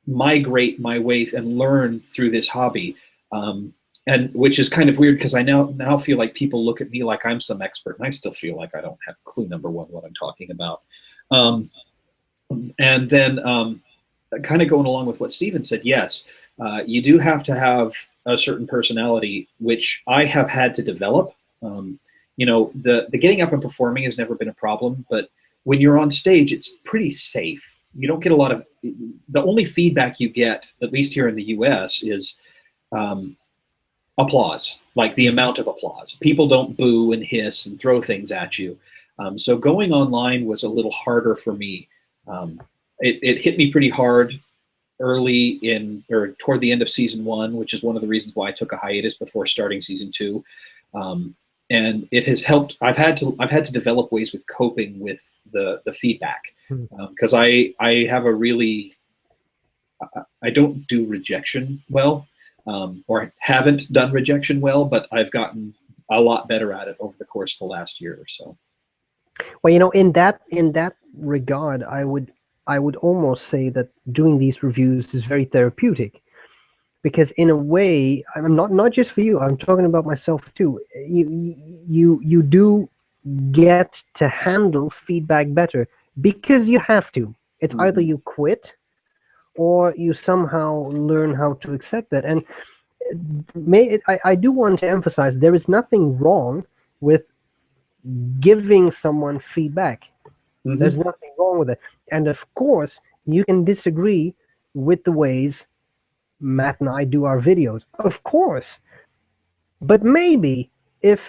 migrate my way and learn through this hobby. And which is kind of weird because I now feel like people look at me like I'm some expert, and I still feel like I don't have clue, number one, what I'm talking about. And then kind of going along with what Stephen said, yes, you do have to have a certain personality, which I have had to develop. You know, the getting up and performing has never been a problem, but when you're on stage, it's pretty safe. You don't get a lot of, the only feedback you get, at least here in the US, is applause, like the amount of applause. People don't boo and hiss and throw things at you. So going online was a little harder for me. It hit me pretty hard early or toward the end of season 1, which is one of the reasons why I took a hiatus before starting season 2. And it has helped. I've had to develop ways with coping with the feedback, because I have a really, I don't do rejection well, or haven't done rejection well, but I've gotten a lot better at it over the course of the last year or so. Well, you know, in that regard, I would almost say that doing these reviews is very therapeutic, because in a way, I'm not just for you, I'm talking about myself too. You do get to handle feedback better because you have to. It's either you quit or you somehow learn how to accept that. And I do want to emphasize there is nothing wrong with giving someone feedback. There's nothing wrong with it. And of course, you can disagree with the ways Matt and I do our videos, of course. But maybe if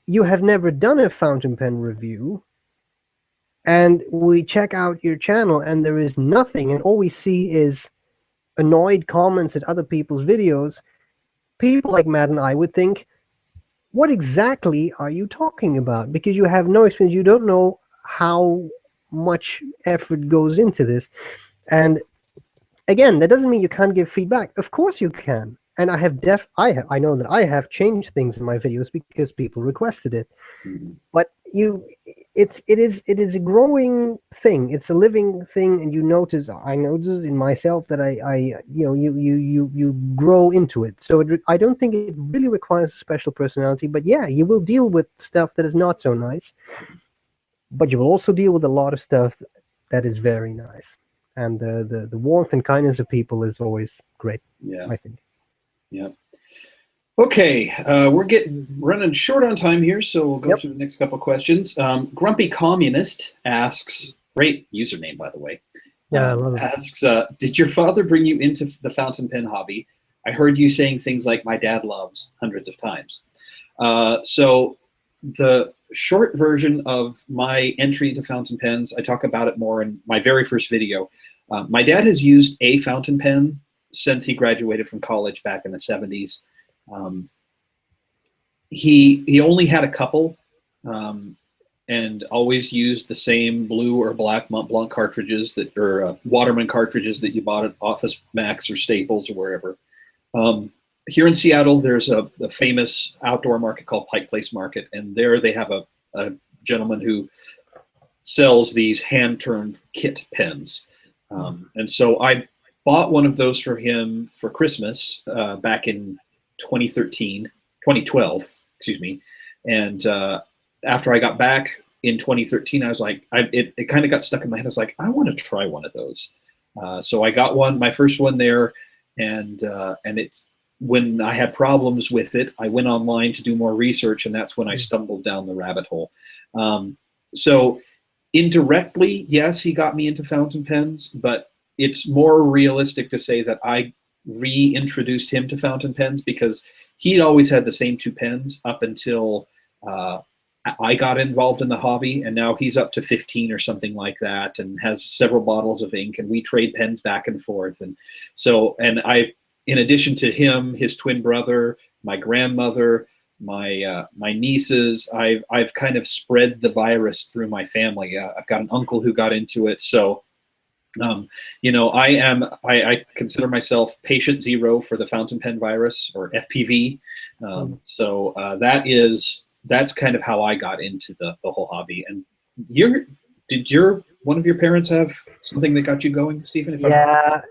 you have never done a fountain pen review and we check out your channel and there is nothing and all we see is annoyed comments at other people's videos, people like Matt and I would think, what exactly are you talking about? Because you have no experience, you don't know how much effort goes into this. And again, that doesn't mean you can't give feedback. Of course you can. And I know that I have changed things in my videos because people requested it. But it is a growing thing. It's a living thing, and I notice in myself that you grow into it. So I don't think it really requires a special personality. But yeah, you will deal with stuff that is not so nice. But you will also deal with a lot of stuff that is very nice. And the warmth and kindness of people is always great, yeah. I think. Yeah. Okay, we're running short on time here, so we'll go through the next couple questions. Grumpy Communist asks, great username, by the way. Yeah, I love it. Asks, did your father bring you into the fountain pen hobby? I heard you saying things like "my dad loves" hundreds of times. So the short version of my entry into fountain pens, I talk about it more in my very first video. My dad has used a fountain pen since he graduated from college back in the 70s. He only had a couple, and always used the same blue or black Mont Blanc cartridges or Waterman cartridges that you bought at Office Max or Staples or wherever. Here in Seattle, there's a famous outdoor market called Pike Place Market, and there they have a gentleman who sells these hand-turned kit pens. And so I bought one of those for him for Christmas back in 2012, excuse me. And after I got back in 2013, I was like, it kind of got stuck in my head. I was like, I want to try one of those. So I got one, my first one there, and it's when I had problems with it, I went online to do more research, and that's when I stumbled down the rabbit hole. So indirectly, yes, he got me into fountain pens, but it's more realistic to say that I reintroduced him to fountain pens because he'd always had the same two pens up until I got involved in the hobby, and now he's up to 15 or something like that and has several bottles of ink, and we trade pens back and forth. And so, and I, in addition to him, his twin brother, my grandmother, my nieces, I've kind of spread the virus through my family. I've got an uncle who got into it. So, you know, I consider myself patient zero for the fountain pen virus, or FPV. So that's kind of how I got into the whole hobby. And did one of your parents have something that got you going, Stephen? Yeah,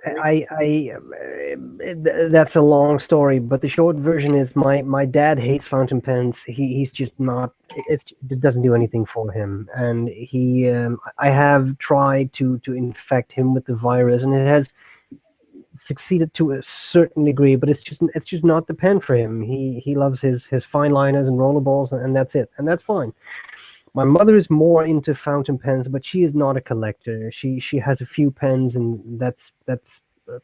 that's a long story, but the short version is my dad hates fountain pens. He's just not. It doesn't do anything for him, and I have tried to infect him with the virus, and it has succeeded to a certain degree, but it's just not the pen for him. He loves his fine liners and rollerballs, and that's it, and that's fine. My mother is more into fountain pens, but she is not a collector. She has a few pens, and that's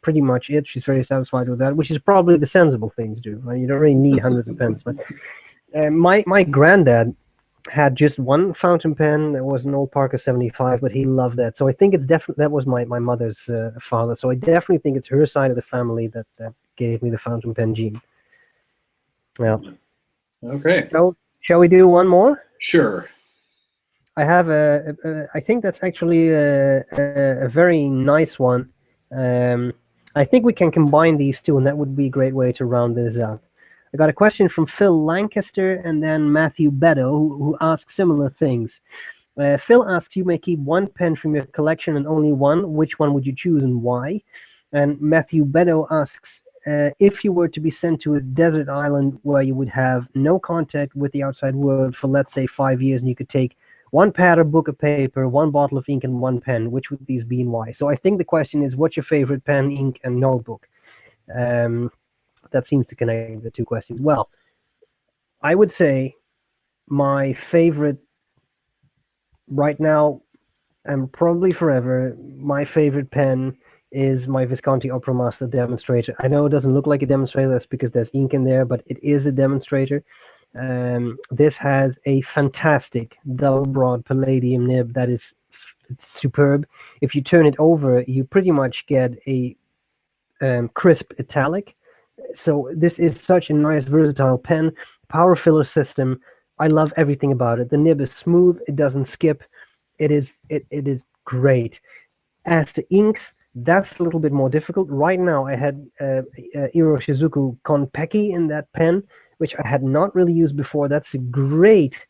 pretty much it. She's very satisfied with that, which is probably the sensible thing to do. Right? You don't really need hundreds of pens. But my granddad had just one fountain pen. That was an old Parker 75, but he loved that. So I think it's definitely that was my mother's father. So I definitely think it's her side of the family that gave me the fountain pen gene. Well, okay. Shall we do one more? Sure. I have I think that's actually a very nice one. I think we can combine these two, and that would be a great way to round this out. I got a question from Phil Lancaster and then Matthew Beddoe, who ask similar things. Phil asks, you may keep one pen from your collection and only one. Which one would you choose and why? And Matthew Beddoe asks, if you were to be sent to a desert island where you would have no contact with the outside world for, let's say, 5 years, and you could take one pad or book of paper, one bottle of ink, and one pen, which would these be and why? So I think the question is, what's your favorite pen, ink, and notebook? That seems to connect the two questions. Well, I would say my favorite right now, and probably forever, my favorite pen is my Visconti Opera Master demonstrator. I know it doesn't look like a demonstrator, that's because there's ink in there, but it is a demonstrator. This has a fantastic double broad palladium nib that is superb. If you turn it over, you pretty much get a crisp italic. So this is such a nice versatile pen. Power filler system. I love everything about it. The nib is smooth. It doesn't skip. It is great. As to inks, that's a little bit more difficult. Right now, I had Iro Shizuku Konpeki in that pen, which I had not really used before. That's a great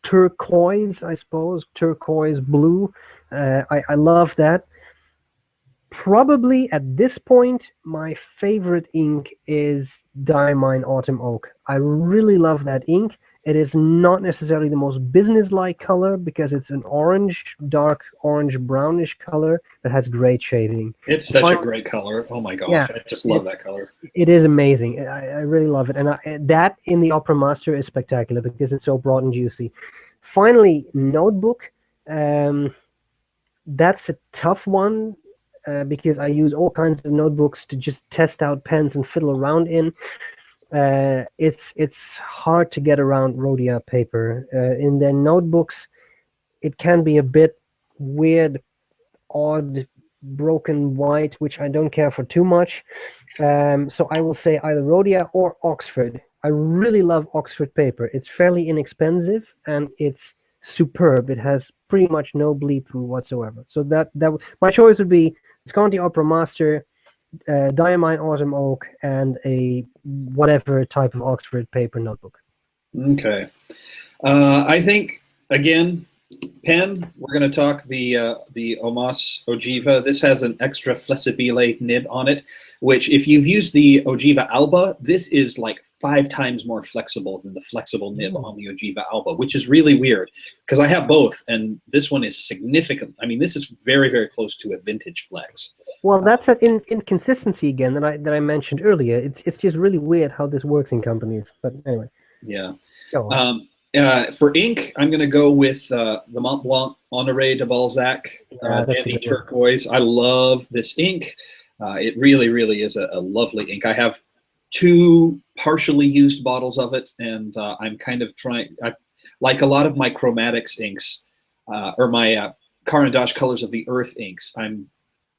turquoise, I suppose, turquoise blue. I love that. Probably at this point, my favorite ink is Diamine Autumn Oak. I really love that ink. It is not necessarily the most business-like color because it's an orange, dark orange brownish color that has great shading. It's such a great color. Oh my gosh, yeah, I just love that color. It is amazing. I really love it. And that in the Opera Master is spectacular because it's so broad and juicy. Finally, notebook. That's a tough one because I use all kinds of notebooks to just test out pens and fiddle around in. It's hard to get around Rhodia paper. In their notebooks, it can be a bit weird, odd, broken white, which I don't care for too much. So I will say either Rhodia or Oxford. I really love Oxford paper. It's fairly inexpensive and it's superb. It has pretty much no bleed through whatsoever. So that my choice would be Visconti Opera Master, Diamine Autumn Oak, and a whatever type of Oxford paper notebook. Okay. I think, again, pen, we're going to talk the Omas Ogiva. This has an extra flexibile nib on it, which if you've used the Ogiva Alba, this is like 5 times more flexible than the flexible nib on the Ogiva Alba, which is really weird because I have both, and this one is significant. I mean, this is very, very close to a vintage flex. Well, that's an inconsistency again that I mentioned earlier. It's just really weird how this works in companies. But anyway. Yeah. Go on. For ink, I'm going to go with the Mont Blanc Honoré de Balzac Dandy Turquoise. I love this ink. It really, really is a lovely ink. I have 2 partially used bottles of it, and I'm kind of trying, like a lot of my chromatics inks, or my Caran d'Ache Colors of the Earth inks, I'm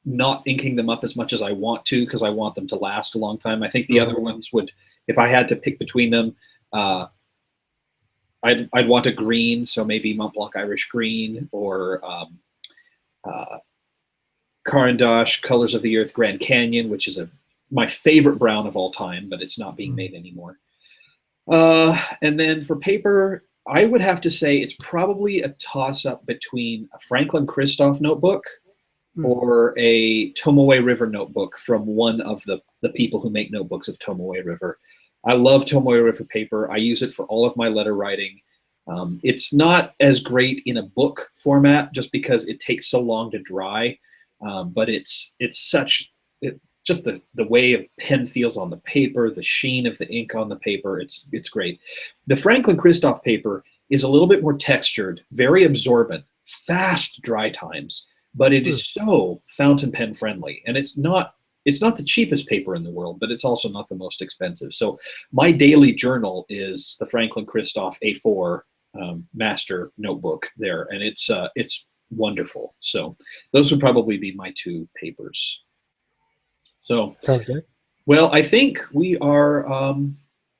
not inking them up as much as I want to because I want them to last a long time. I think the other ones would, if I had to pick between them, I'd want a green, so maybe Mont Blanc Irish Green, or Caran d'Ache Colors of the Earth Grand Canyon, which is my favorite brown of all time, but it's not being made anymore. And then for paper, I would have to say it's probably a toss-up between a Franklin Christoph notebook or a Tomoe River notebook from one of the people who make notebooks of Tomoe River. I love Tomoe River paper. I use it for all of my letter writing. It's not as great in a book format just because it takes so long to dry, but it's just the way a pen feels on the paper, the sheen of the ink on the paper, it's great. The Franklin Christoph paper is a little bit more textured, very absorbent, fast dry times, but it is so fountain pen friendly, and it's not the cheapest paper in the world, but it's also not the most expensive. So my daily journal is the Franklin Christoph A4 master notebook there, and it's wonderful. So those would probably be my 2 papers. So, sounds good. Well, I think we are.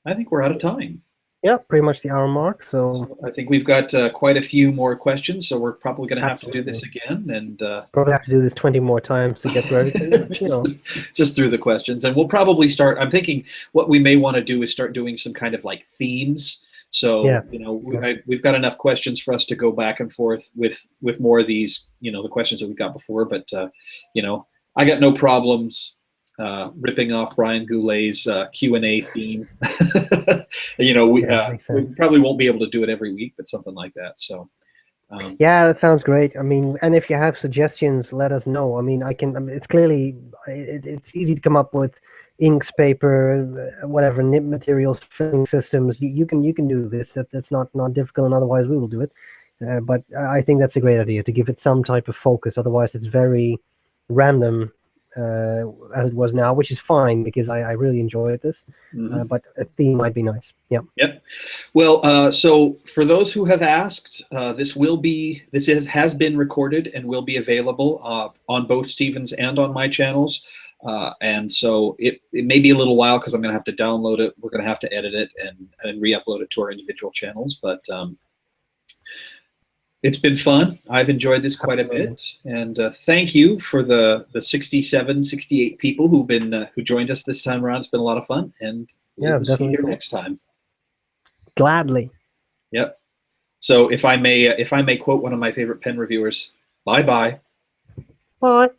I think we're out of time. Yeah, pretty much the hour mark. So I think we've got quite a few more questions, so we're probably going to have to do this again, and probably have to do this 20 more times to get through everything. Just through the questions, and we'll probably start. I'm thinking what we may want to do is start doing some kind of like themes. So we've got enough questions for us to go back and forth with more of these, the questions that we got before. But I got no problems ripping off Brian Goulet's Q&A theme. We probably won't be able to do it every week, but something like that. So yeah, that sounds great. I mean, and if you have suggestions, let us know. I mean, it's clearly it's easy to come up with inks, paper, whatever, nib materials, filling systems. You can do this. That's not difficult, and otherwise we will do it. But I think that's a great idea to give it some type of focus. Otherwise, it's very random. As it was now, which is fine because I really enjoyed this. But a theme might be nice. Yeah. Yep. Well, so for those who have asked, this has been recorded and will be available on both Stephen's and on my channels. And so it may be a little while because I'm going to have to download it. We're going to have to edit it and re-upload it to our individual channels. But it's been fun. I've enjoyed this quite a bit, and thank you for the 67, 68 people who joined us this time around. It's been a lot of fun, and we'll see you here next time. Gladly. Yep. So if I may quote one of my favorite pen reviewers, bye-bye. Bye.